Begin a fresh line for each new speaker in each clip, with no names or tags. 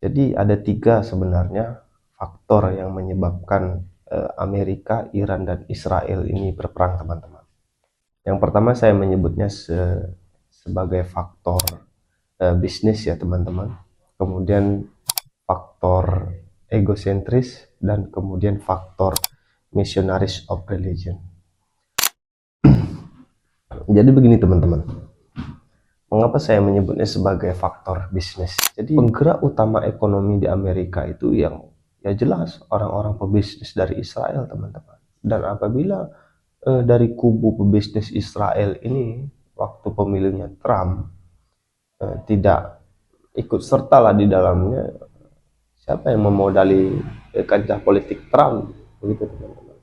Jadi ada tiga sebenarnya faktor yang menyebabkan Amerika, Iran, dan Israel ini berperang, teman-teman. Yang pertama saya menyebutnya sebagai faktor bisnis ya, teman-teman. Kemudian faktor egosentris, dan kemudian faktor missionaries of religion. Jadi begini, teman-teman. Mengapa saya menyebutnya sebagai faktor bisnis? Jadi penggerak utama ekonomi di Amerika itu yang ya jelas orang-orang pebisnis dari Israel, teman-teman. Dan apabila dari kubu pebisnis Israel ini waktu pemilihnya Trump tidak ikut serta lah di dalamnya, siapa yang memodali kancah politik Trump, begitu, teman-teman.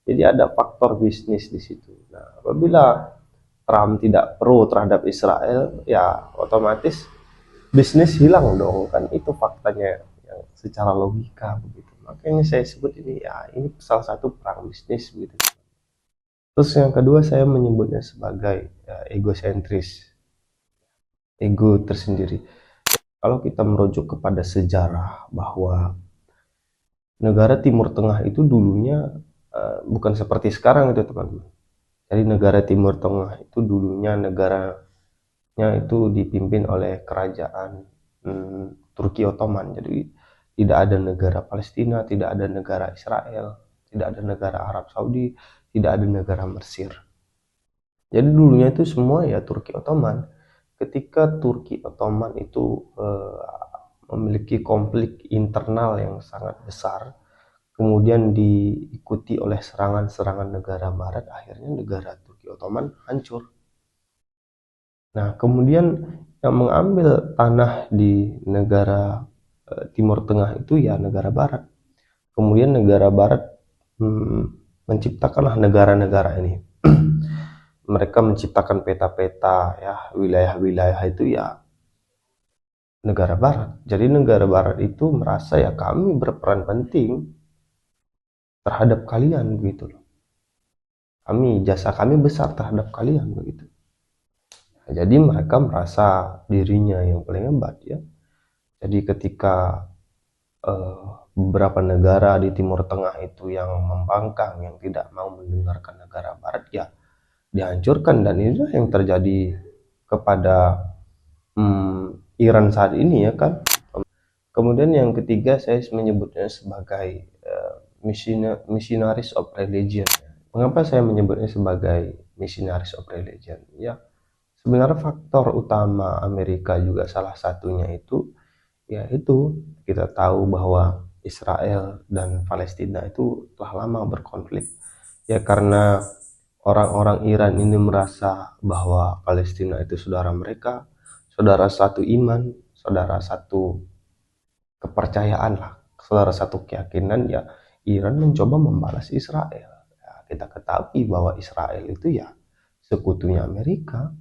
Jadi ada faktor bisnis di situ. Nah, apabila Trump tidak pro terhadap Israel, ya otomatis bisnis hilang dong, kan itu faktanya yang secara logika begitu. Makanya saya sebut ini ya ini salah satu perang bisnis begitu. Terus yang kedua saya menyebutnya sebagai ya, egosentris, ego tersendiri. Kalau kita merujuk kepada sejarah bahwa negara Timur Tengah itu dulunya bukan seperti sekarang itu, teman-teman. Jadi negara Timur Tengah itu dulunya negaranya itu dipimpin oleh kerajaan Turki Ottoman. Jadi tidak ada negara Palestina, tidak ada negara Israel, tidak ada negara Arab Saudi, tidak ada negara Mesir. Jadi dulunya itu semua ya Turki Ottoman. Ketika Turki Ottoman itu memiliki konflik internal yang sangat besar, kemudian diikuti oleh serangan-serangan negara barat, akhirnya negara Turki Ottoman hancur. Nah, kemudian yang mengambil tanah di negara Timur Tengah itu ya negara barat. Kemudian negara barat menciptakanlah negara-negara ini. Mereka menciptakan peta-peta ya, wilayah-wilayah itu ya negara barat. Jadi negara barat itu merasa ya kami berperan penting terhadap kalian begitu loh. Jasa kami besar terhadap kalian begitu. Nah, jadi mereka merasa dirinya yang paling hebat ya. Jadi ketika beberapa negara di Timur Tengah itu yang membangkang, yang tidak mau mendengarkan negara barat ya dihancurkan, dan inilah yang terjadi kepada Iran saat ini ya kan. Kemudian yang ketiga saya menyebutnya sebagai missionaries of religion. Mengapa saya menyebutnya sebagai missionaries of religion? Ya, sebenarnya faktor utama Amerika juga salah satunya itu yaitu kita tahu bahwa Israel dan Palestina itu telah lama berkonflik. Ya karena orang-orang Iran ini merasa bahwa Palestina itu saudara mereka, saudara satu iman, saudara satu kepercayaan lah, saudara satu keyakinan, ya Iran mencoba membalas Israel. Ya, kita ketahui bahwa Israel itu ya sekutunya Amerika.